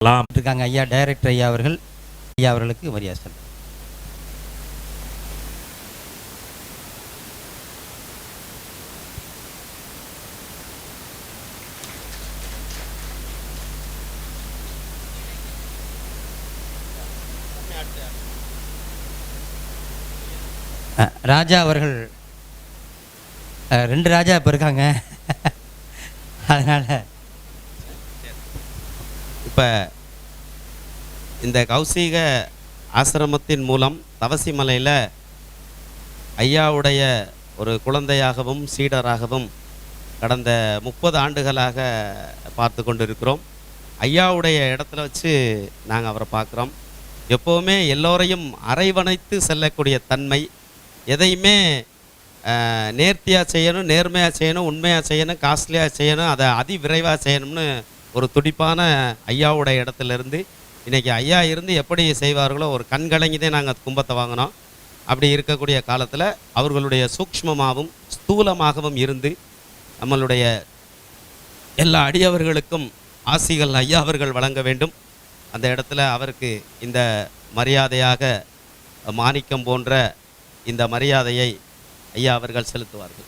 இருக்காங்க. ஐயா டைரக்டர் ஐயா அவர்களுக்கு மரியாதை செலுத்தும். ராஜா அவர்கள் 2 ராஜா இப்போ இருக்காங்க. அதனால் இப்போ இந்த கௌசிக ஆசிரமத்தின் மூலம் தவசி மலையில் ஐயாவுடைய ஒரு குழந்தையாகவும் சீடராகவும் கடந்த 30 ஆண்டுகளாக பார்த்து கொண்டு இருக்கிறோம். ஐயாவுடைய இடத்துல வச்சு நாங்கள் அவரை பார்க்குறோம். எப்போவுமே எல்லோரையும் அரவணைத்து செல்லக்கூடிய தன்மை, எதையுமே நேர்த்தியாக செய்யணும், நேர்மையாக செய்யணும், உண்மையாக செய்யணும், காஸ்ட்லியாக செய்யணும், அதை விரைவாக செய்யணும்னு ஒரு துடிப்பான ஐயாவுடைய இடத்துலேருந்து இன்றைக்கி ஐயா இருந்து எப்படி செய்வார்களோ ஒரு கண்கலங்கிதே நாங்கள் கும்பத்தை வாங்கினோம். அப்படி இருக்கக்கூடிய காலத்தில் அவர்களுடைய சூக்ஷ்மமாகவும் ஸ்தூலமாகவும் இருந்து நம்மளுடைய எல்லா அடியவர்களுக்கும் ஆசிகள் ஐயா அவர்கள் வழங்க வேண்டும். அந்த இடத்துல அவருக்கு இந்த மரியாதையாக மாணிக்கம் போன்ற இந்த மரியாதையை ஐயா அவர்கள் செலுத்துவார்கள்.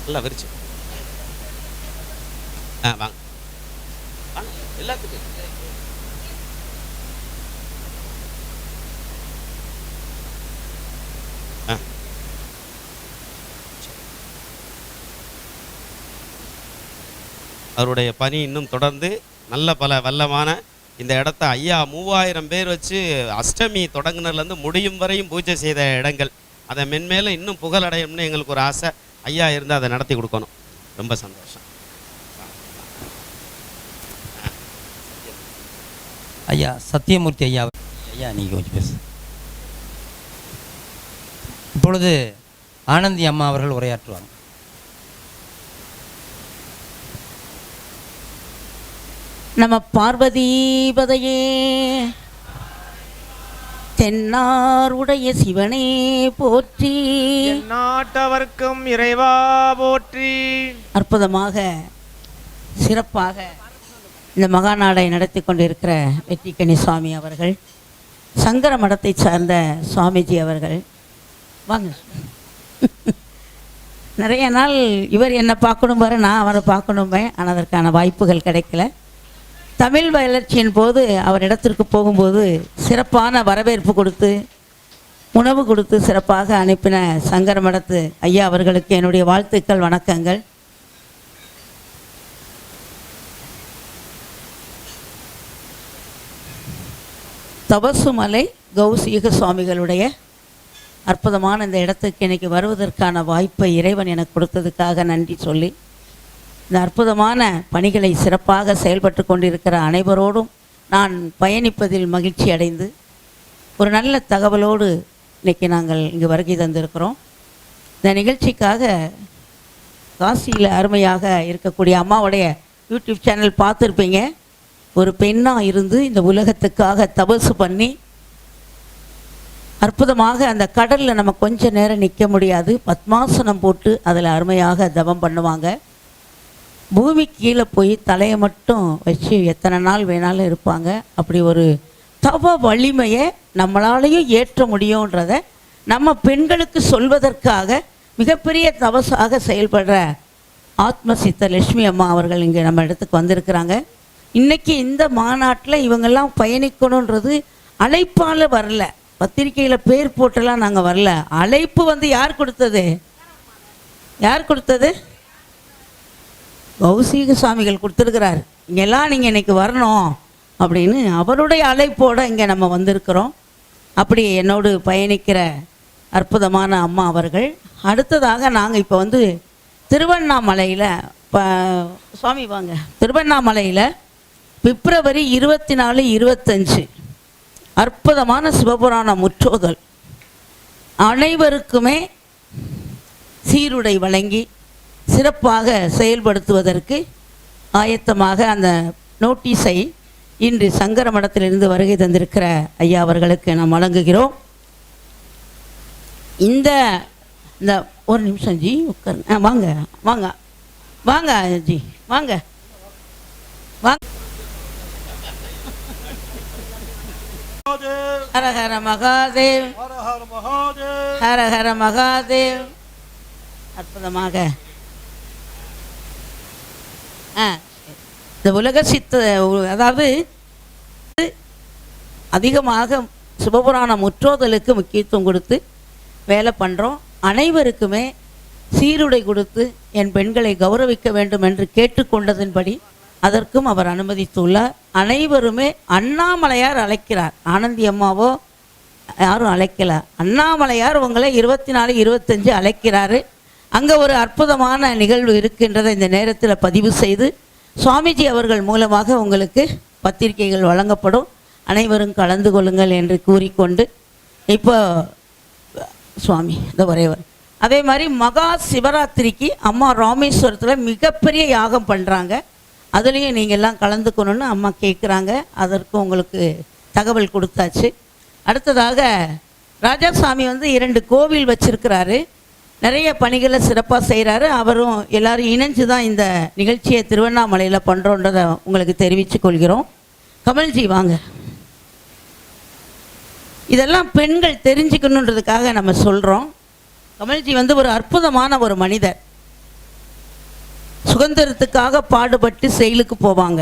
நல்லா விரிச்சு வாங்க எல்லாத்துக்கும். அவருடைய பணி இன்னும் தொடர்ந்து நல்ல பல வல்லமான இந்த இடத்த ஐயா 3000 பேர் வச்சு அஷ்டமி தொடங்குனதுலேருந்து முடியும் வரையும் பூஜை செய்த இடங்கள். அதை மென்மேலும் இன்னும் புகழடையணும்னு எங்களுக்கு ஒரு ஆசை. ஐயா இருந்து அதை நடத்தி கொடுக்கணும். ரொம்ப சந்தோஷம். ஐயா சத்தியமூர்த்தி ஐயா நீங்கள் கொஞ்சம் பேசு. இப்பொழுது ஆனந்தி அம்மா அவர்கள் உரையாற்றுவாங்க. நம பார்வதீபதையே. தென்னாருடைய சிவனே போற்றி, நாட்டவர்க்கும் இறைவா போற்றி. அற்புதமாக சிறப்பாக இந்த மகாநாடை நடத்தி கொண்டிருக்கிற வெற்றிக்கணி சுவாமி அவர்கள், சங்கர மடத்தை சார்ந்த சுவாமிஜி அவர்கள் வாங்க. நிறைய நாள் இவர் என்னை பார்க்கணும் பாரு, நான் அவரை பார்க்கணுமே, ஆனால் அதற்கான வாய்ப்புகள் கிடைக்கல. தமிழ் வளர்ச்சியின் போது அவர் இடத்திற்கு போகும்போது சிறப்பான வரவேற்பு கொடுத்து உணவு கொடுத்து சிறப்பாக அனுப்பின சங்கர மடத்து ஐயா அவர்களுக்கு என்னுடைய வாழ்த்துக்கள், வணக்கங்கள். தபசுமலை கௌசிக சுவாமிகளுடைய அற்புதமான இந்த இடத்துக்கு எனக்கு வருவதற்கான வாய்ப்பை இறைவன் எனக்கு கொடுத்ததுக்காக நன்றி சொல்லி, இந்த அற்புதமான பணிகளை சிறப்பாக செயல்பட்டு கொண்டிருக்கிற அனைவரோடும் நான் பயணிப்பதில் மகிழ்ச்சி அடைந்து ஒரு நல்ல தகவலோடு இன்றைக்கி நாங்கள் இங்கு வருகை தந்திருக்கிறோம். இந்த நிகழ்ச்சிக்காக காசியில் அருமையாக இருக்கக்கூடிய அம்மாவுடைய யூடியூப் சேனல் பார்த்துருப்பீங்க. ஒரு பெண்ணாக இருந்து இந்த உலகத்துக்காக தபசு பண்ணி அற்புதமாக அந்த கடலில் நம்ம கொஞ்ச நேரம் நிற்க முடியாது, பத்மாசனம் போட்டு அதில் அருமையாக தவம் பண்ணுவாங்க. பூமி கீழே போய் தலையை மட்டும் வச்சு எத்தனை நாள் வேணாலும் இருப்பாங்க. அப்படி ஒரு தவ வலிமையை நம்மளாலையும் ஏற்ற முடியுன்றத நம்ம பெண்களுக்கு சொல்வதற்காக மிகப்பெரிய தவசாக செயல்படுற ஆத்ம சித்த லட்சுமி அம்மா அவர்கள் இங்கே நம்ம இடத்துக்கு வந்திருக்கிறாங்க. இன்றைக்கி இந்த மாநாட்டில் இவங்கெல்லாம் பயணிக்கணுன்றது அழைப்பால் வரல, பத்திரிக்கையில் பேர் போட்டெல்லாம் நாங்கள் வரல. அழைப்பு யார் கொடுத்தது? யார் கொடுத்தது? கௌசிக சுவாமிகள் கொடுத்துருக்கிறார். இங்கெல்லாம் நீங்கள் இன்றைக்கி வரணும் அப்படின்னு அவருடைய அழைப்போடு இங்கே நம்ம வந்திருக்கிறோம். அப்படி என்னோடு பயணிக்கிற அற்புதமான அம்மா அவர்கள். அடுத்ததாக நாங்கள் இப்போ திருவண்ணாமலையில் சுவாமி வாங்க, திருவண்ணாமலையில் பிப்ரவரி 24, 25 அற்புதமான சிவபுராண முற்றோதல் அனைவருக்குமே சீருடை வழங்கி சிறப்பாக செயல்படுத்துவதற்கு ஆயத்தமாக அந்த நோட்டீஸை இன்று சங்கர மடத்திலிருந்து வருகை தந்திருக்கிற ஐயா அவர்களுக்கு நாம் வழங்குகிறோம். இந்த ஒரு நிமிஷம் ஜி உட்காருங்க. வாங்க வாங்க வாங்க ஜி வாங்க வாங்க. ஹர ஹர மகாதேவ், ஹர ஹர மகாதேவ். அற்புதமாக இந்த உலக அதாவது அதிகமாக சிவபுராண முற்றோதலுக்கு முக்கியத்துவம் கொடுத்து வேலை பண்ணுறோம். அனைவருக்குமே சீருடை கொடுத்து என் பெண்களை கௌரவிக்க வேண்டும் என்று கேட்டுக்கொண்டதன்படி அதற்கும் அவர் அனுமதித்துள்ளார். அனைவருமே அண்ணாமலையார் அழைக்கிறார். ஆனந்தி அம்மாவோ யாரும் அழைக்கல, அண்ணாமலையார் உங்களை 24, 25 அழைக்கிறாரு. அங்கே ஒரு அற்புதமான நிகழ்வு இருக்கின்றதை இந்த நேரத்தில் பதிவு செய்து சுவாமிஜி அவர்கள் மூலமாக உங்களுக்கு பத்திரிகைகள் வழங்கப்படும். அனைவரும் கலந்து கொள்ளுங்கள் என்று கூறிக்கொண்டு இப்போ சுவாமி இந்த ஒரேவர் அதே மாதிரி மகா சிவராத்திரிக்கு அம்மா ராமேஸ்வரத்தில் மிகப்பெரிய யாகம் பண்ணுறாங்க. அதுலேயும் நீங்கள் எல்லாம் கலந்துக்கணுன்னு அம்மா கேட்குறாங்க. அதற்கு உங்களுக்கு தகவல் கொடுத்தாச்சு. அடுத்ததாக ராஜாசாமி 2 கோவில் வச்சிருக்கிறாரு. நிறைய பணிகளை சிறப்பாக செய்கிறாரு. அவரும் எல்லாரும் இணைஞ்சு தான் இந்த நிகழ்ச்சியை திருவண்ணாமலையில் பண்ணுறோன்றதை உங்களுக்கு தெரிவித்து கொள்கிறோம். கமல்ஜி வாங்க. இதெல்லாம் பெண்கள் தெரிஞ்சுக்கணுன்றதுக்காக நம்ம சொல்கிறோம். கமல்ஜி ஒரு அற்புதமான ஒரு மனிதர். சுதந்திரத்துக்காக பாடுபட்டு செயலுக்கு போவாங்க.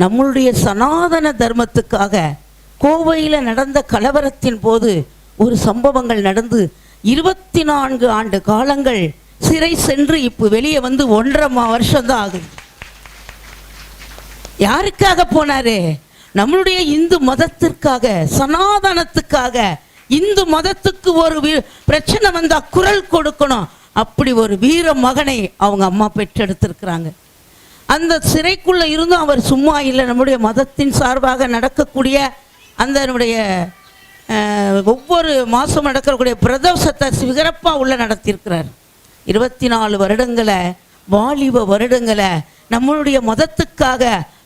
நம்மளுடைய சனாதன தர்மத்துக்காக கோவையில் நடந்த கலவரத்தின் போது ஒரு சம்பவங்கள் நடந்து 24 ஆண்டு காலங்கள் சிறை சென்று இப்போ வெளியே 1.5 வருஷம்தான் ஆகுது. யாருக்காக போனாரு? நம்மளுடைய இந்து மதத்திற்காக, சனாதனத்துக்காக. இந்து மதத்துக்கு ஒரு பிரச்சனை வந்தா குரல் கொடுக்கணும். அப்படி ஒரு வீர மகனை அவங்க அம்மா பெற்றெடுத்திருக்கிறாங்க. அந்த சிறைக்குள்ள இருந்தும் அவர் சும்மா இல்லை. நம்முடைய மதத்தின் சார்பாக நடக்கக்கூடிய அந்த நம்முடைய ஒவ்வொரு மாதம் நடக்கக்கூடிய பிரதோஷத்தை சிறப்பாக உள்ள நடத்தியிருக்கிறார். 24 வருடங்களை, வாலிப வருடங்களை நம்மளுடைய மதத்துக்காக,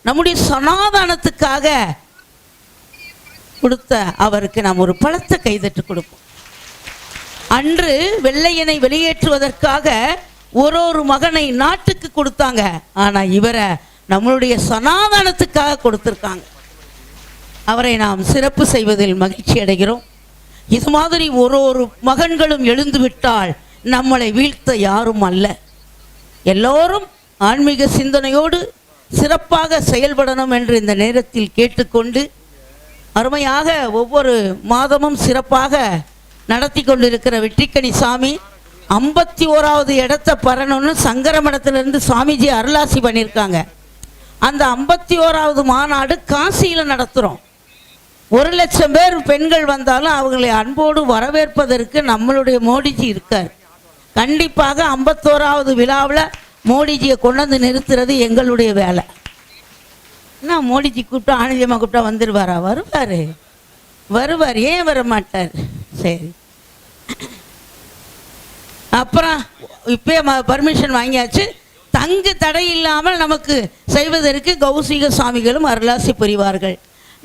நம்முடைய சனாதனத்துக்காக கொடுத்த அவருக்கு நாம் ஒரு பலத்தை கைதட்டு கொடுப்போம். அன்று வெள்ளையனை வெளியேற்றுவதற்காக ஒரு மகனை நாட்டுக்கு கொடுத்தாங்க. ஆனால் இவரை நம்மளுடைய சனாதனத்துக்காக கொடுத்துருக்காங்க. அவரை நாம் சிறப்பு செய்வதில் மகிழ்ச்சி அடைகிறோம். இது மாதிரி ஒரு மகன்களும் எழுந்து விட்டால் நம்மளை வீழ்த்த யாரும் அல்ல. எல்லோரும் ஆன்மீக சிந்தனையோடு சிறப்பாக செயல்படணும் என்று இந்த நேரத்தில் கேட்டுக்கொண்டு, அருமையாக ஒவ்வொரு மாதமும் சிறப்பாக நடத்தி கொண்டிருக்கிற வெற்றிக்கணி சாமி 51வது இடத்தை பெறணும்னு சங்கர மடத்திலிருந்து சாமிஜி அருளாசி பண்ணியிருக்காங்க. அந்த 51வது மாநாடு காசியில் நடத்துகிறோம். 1,00,000 பேர் பெண்கள் வந்தாலும் அவங்களை அன்போடு வரவேற்பதற்கு நம்மளுடைய மோடிஜி இருக்கார். கண்டிப்பாக 51வது விழாவில் மோடிஜியை கொண்டு வந்து நிறுத்துறது எங்களுடைய வேலை. என்ன மோடிஜி கூப்பிட்டா, ஆனந்தியம்மா கூப்பிட்டா வந்துடுவாரா? வருவார். ஏன் வர மாட்டார்? சரி, அப்புறம் இப்போ பர்மிஷன் வாங்கியாச்சு. தங்கு தடை இல்லாமல் நமக்கு செய்வதற்கு கௌசிக சுவாமிகளும் அருளாசி புரிவார்கள்.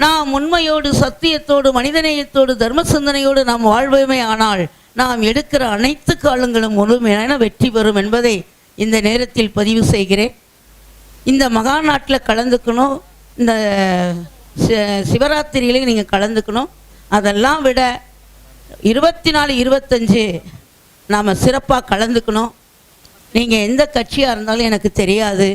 நாம் உண்மையோடு, சத்தியத்தோடு, மனிதநேயத்தோடு, தர்ம சிந்தனையோடு நாம் வாழ்வோமே ஆனால் நாம் எடுக்கிற அனைத்து காலங்களும் முழுமையான வெற்றி பெறும் என்பதை இந்த நேரத்தில் பதிவு செய்கிறேன். இந்த மகா நாட்டில் கலந்துக்கணும், இந்த சிவராத்திரியிலையும் நீங்கள் கலந்துக்கணும். அதெல்லாம் விட 24, 25 நாம் சிறப்பாக கலந்துக்கணும். நீங்கள் எந்த கட்சியாக இருந்தாலும் எனக்கு தெரியாது.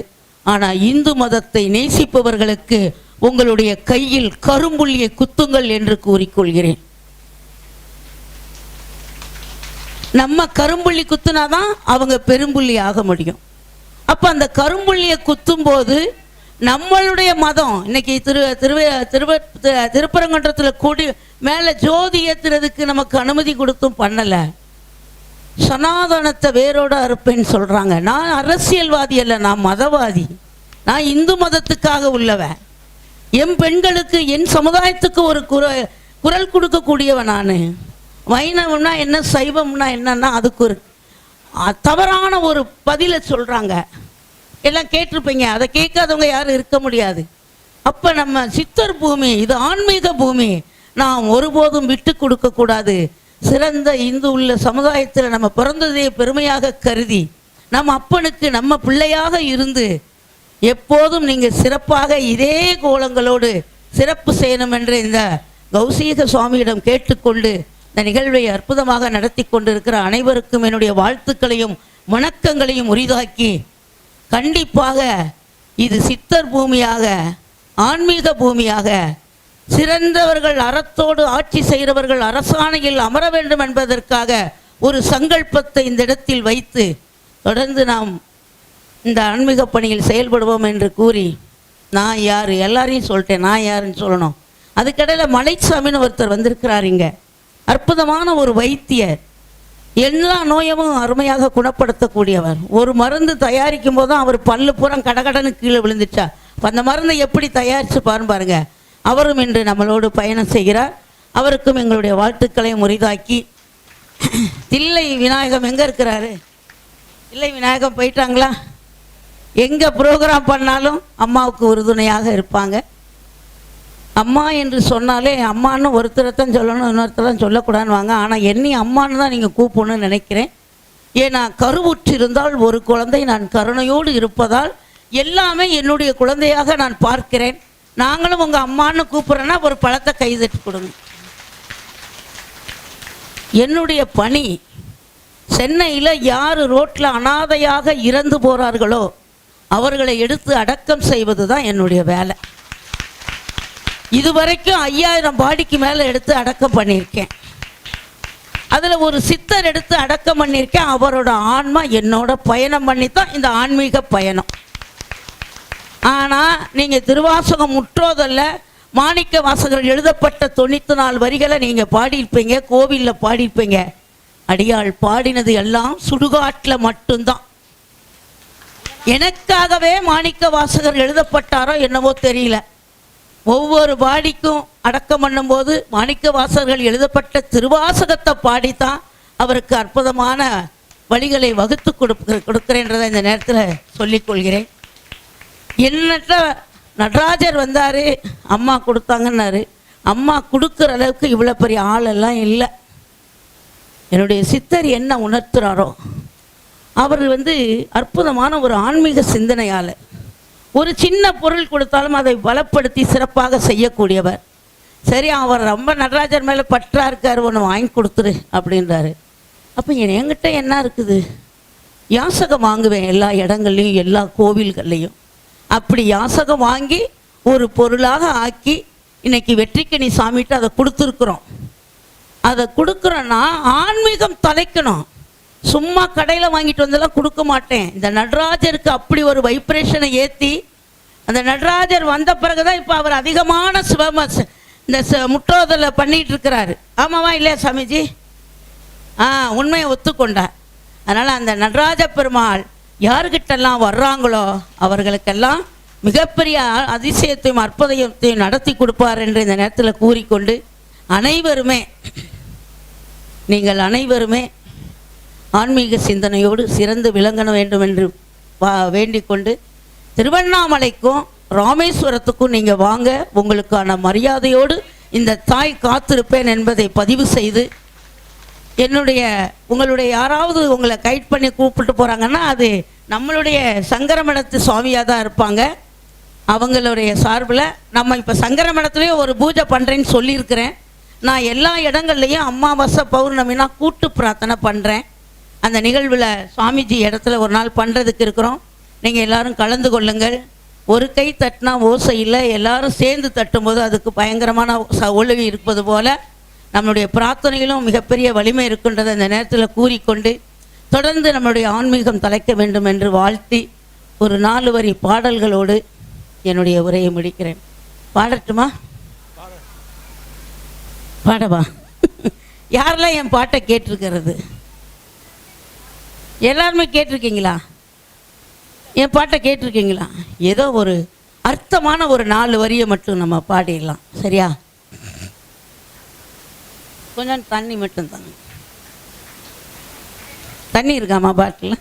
ஆனால் இந்து மதத்தை நேசிப்பவர்களுக்கு உங்களுடைய கையில் கரும்புள்ளியை குத்துங்கள் என்று கூறிக்கொள்கிறேன். நம்ம கரும்புள்ளி குத்துனாதான் அவங்க பெரும்புள்ளி ஆக முடியும். அப்போ அந்த கரும்புள்ளியை குத்தும் போது நம்மளுடைய மதம் இன்னைக்கு திருப்பரங்குன்றத்தில் கூடி மேலே ஜோதி ஏற்றுறதுக்கு நமக்கு அனுமதி கொடுத்தும் பண்ணலை. சனாதனத்தை வேரோட அறுப்பேன்னு சொல்கிறாங்க. நான் அரசியல்வாதி அல்ல, நான் மதவாதி. நான் இந்து மதத்துக்காக உள்ளவன். என் பெண்களுக்கு, என் சமுதாயத்துக்கு ஒரு குரல் கொடுக்கக்கூடியவன் நான். வைணவம்னா என்ன, சைவம்னா என்னன்னா அதுக்கு ஒரு தவறான ஒரு பதிலை சொல்கிறாங்க. எல்லாம் கேட்டிருப்பீங்க. அதை கேட்காதவங்க யாரும் இருக்க முடியாது. அப்போ நம்ம சித்தர் பூமி, இது ஆன்மீக பூமி. நாம் ஒருபோதும் விட்டு கொடுக்கக்கூடாது. சிறந்த இந்து உள்ள சமுதாயத்தில் நம்ம பிறந்ததே பெருமையாக கருதி நம்ம அப்பனுக்கு நம்ம பிள்ளையாக இருந்து எப்போதும் நீங்கள் சிறப்பாக இதே கோலங்களோடு சிறப்பு செய்யணும் என்று இந்த கௌசீக சுவாமியிடம் கேட்டுக்கொண்டு இந்த நிகழ்வை அற்புதமாக நடத்தி கொண்டிருக்கிற அனைவருக்கும் என்னுடைய வாழ்த்துக்களையும் வணக்கங்களையும் உரிதாக்கி, கண்டிப்பாக இது சித்தர் பூமியாக, ஆன்மீக பூமியாக, சிறந்தவர்கள் அறத்தோடு ஆட்சி செய்கிறவர்கள் அரசாணையில் அமர வேண்டும் என்பதற்காக ஒரு சங்கல்பத்தை இந்த இடத்தில் வைத்து தொடர்ந்து நாம் இந்த ஆன்மீக பணியில் செயல்படுவோம் என்று கூறி, நான் யார் எல்லாரையும் சொல்லிட்டேன், நான் யாருன்னு சொல்லணும். அதுக்கடையில் மலைச்சாமின்னு ஒருத்தர் வந்திருக்கிறார். இங்கே அற்புதமான ஒரு வைத்தியர், எல்லா நோயமும் அருமையாக குணப்படுத்தக்கூடியவர். ஒரு மருந்து தயாரிக்கும் போது தான் அவர் பல்லு பூரம் கடகடன்னு கீழே விழுந்துச்சா, அப்போ அந்த மருந்தை எப்படி தயாரித்து பாருங்க. அவரும் இன்று நம்மளோடு பயணம் செய்கிறார். அவருக்கும் எங்களுடைய வாழ்த்துக்களை முறிதாக்கி, தில்லை விநாயகம் எங்கே இருக்கிறாரு? தில்லை விநாயகம் போயிட்டாங்களா? எங்கே ப்ரோக்ராம் பண்ணாலும் அம்மாவுக்கு உறுதுணையாக இருப்பாங்க. அம்மா என்று சொன்னாலே அம்மான்னு ஒருத்தரைத்தான் சொல்லணும், இன்னொருத்தரம் சொல்லக்கூடாதுன்னு வாங்க. ஆனால் என்னை அம்மான்னு தான் நீங்கள் கூப்பிடணும்னு நினைக்கிறேன். ஏன்னா கருவுற்றிருந்தால் ஒரு குழந்தை நான் கருணையோடு இருப்பதால் எல்லாமே என்னுடைய குழந்தையாக நான் பார்க்கிறேன். நாங்களும் உங்கள் அம்மான்னு கூப்பிட்றேன்னா ஒரு பழத்தை கைதட்டி கொடுங்க. என்னுடைய பணி சென்னையில் யார் ரோட்டில் அனாதையாக இறந்து போகிறார்களோ அவர்களை எடுத்து அடக்கம் செய்வது தான் என்னுடைய வேலை. இதுவரைக்கும் 5000 பாடிக்கு மேலே எடுத்து அடக்கம் பண்ணியிருக்கேன். அதில் ஒரு சித்தர் எடுத்து அடக்கம் பண்ணியிருக்கேன். அவரோட ஆன்மா என்னோட பயணம் பண்ணி தான் இந்த ஆன்மீக பயணம். ஆனால் நீங்கள் திருவாசகம் முற்றோதல்ல மாணிக்க வாசகர் எழுதப்பட்ட 94 வரிகளை நீங்கள் பாடியிருப்பீங்க, கோவிலில் பாடியிருப்பீங்க. அடியாள் பாடினது எல்லாம் சுடுகாட்டில் மட்டும்தான். எனக்காகவே மாணிக்க வாசகர் எழுதப்பட்டாரோ என்னவோ தெரியல. ஒவ்வொரு பாடிக்கும் அடக்கம் பண்ணும்போது மாணிக்க வாசகர்கள் எழுதப்பட்ட திருவாசகத்தை பாடித்தான் அவருக்கு அற்புதமான வழிகளை வகுத்து கொடுக்கிறேன்றதை இந்த நேரத்தில் சொல்லிக்கொள்கிறேன். என்னட்ட நடராஜர் வந்தார், அம்மா கொடுத்தாங்கன்னாரு. அம்மா கொடுக்குற அளவுக்கு இவ்வளோ பெரிய ஆளெல்லாம் இல்லை. என்னுடைய சித்தர் என்ன உணர்த்துறாரோ அவர் அற்புதமான ஒரு ஆன்மீக சிந்தனையால் ஒரு சின்ன பொருள் கொடுத்தாலும் அதை பலப்படுத்தி சிறப்பாக செய்யக்கூடியவர். சரி, அவர் ரொம்ப நடராஜர் மேலே பற்றா இருக்கார், ஒன்று வாங்கி கொடுத்துரு அப்படின்றாரு. அப்போ என்கிட்ட என்ன இருக்குது? யாசகம் வாங்குவேன் எல்லா இடங்கள்லையும், எல்லா கோவில்கள்லையும். அப்படி யாசகம் வாங்கி ஒரு பொருளாக ஆக்கி இன்னைக்கு வெற்றிக்கணி சாமிகிட்ட அதை கொடுத்துருக்குறோம். அதை கொடுக்குறோன்னா ஆன்மீகம் தலைக்கணும். சும்மா கடையில் வாங்கிட்டு வந்தெல்லாம் கொடுக்க மாட்டேன். இந்த நடராஜருக்கு அப்படி ஒரு வைப்ரேஷனை ஏற்றி, அந்த நடராஜர் வந்த பிறகுதான் இப்போ அவர் அதிகமான இந்த முற்றோதலை பண்ணிகிட்டு இருக்கிறாரு. ஆமாவா இல்லையா சாமிஜி? உண்மையை ஒத்துக்கொண்டார். அதனால் அந்த நடராஜ பெருமாள் யாருக்கிட்டெல்லாம் வர்றாங்களோ அவர்களுக்கெல்லாம் மிகப்பெரிய அதிசயத்தையும் அற்புதத்தையும் நடத்தி கொடுப்பார் என்று இந்த நேரத்தில் கூறிக்கொண்டு, அனைவருமே நீங்கள் அனைவருமே ஆன்மீக சிந்தனையோடு சிறந்து விளங்கண வேண்டும் என்று வேண்டிக் கொண்டு, திருவண்ணாமலைக்கும் ராமேஸ்வரத்துக்கும் நீங்கள் வாங்க, உங்களுக்கான மரியாதையோடு இந்த தாய் காத்திருப்பேன் என்பதை பதிவு செய்து, உங்களுடைய யாராவது உங்களை கைட் பண்ணி கூப்பிட்டு போகிறாங்கன்னா அது நம்மளுடைய சங்கரமடத்து சுவாமியாக தான் இருப்பாங்க. அவங்களுடைய சார்பில் நம்ம இப்போ சங்கரமடத்துலேயே ஒரு பூஜை பண்ணுறேன்னு சொல்லியிருக்கிறேன். நான் எல்லா இடங்கள்லையும் அமாவாசை பௌர்ணமினா கூட்டு பிரார்த்தனை பண்ணுறேன். அந்த நிகழ்வில் சுவாமிஜி இடத்துல ஒரு நாள் பண்ணுறதுக்கு இருக்கிறோம். நீங்கள் எல்லோரும் கலந்து கொள்ளுங்கள். ஒரு கை தட்டினா ஓசை இல்லை, எல்லோரும் சேர்ந்து தட்டும்போது அதுக்கு பயங்கரமான ஒழுவி இருப்பது போல் நம்மளுடைய பிரார்த்தனையிலும் மிகப்பெரிய வலிமை இருக்கின்றதை இந்த நேரத்தில் கூறிக்கொண்டு, தொடர்ந்து நம்மளுடைய ஆன்மீகம் தலைக்க வேண்டும் என்று வாழ்த்தி ஒரு 4 வரி பாடல்களோடு என்னுடைய உரையை முடிக்கிறேன். பாடட்டுமா? பாடவா? யாரெல்லாம் என் பாட்டை கேட்டிருக்கிறது? எல்லாருமே கேட்டிருக்கீங்களா? என் பாட்டை கேட்டிருக்கீங்களா? ஏதோ ஒரு அர்த்தமான ஒரு 4 வரியை மட்டும் நம்ம பாடிடலாம், சரியா? கொஞ்சம் தண்ணி மட்டும் தாங்க. தண்ணி இருக்காமா பாட்டில்?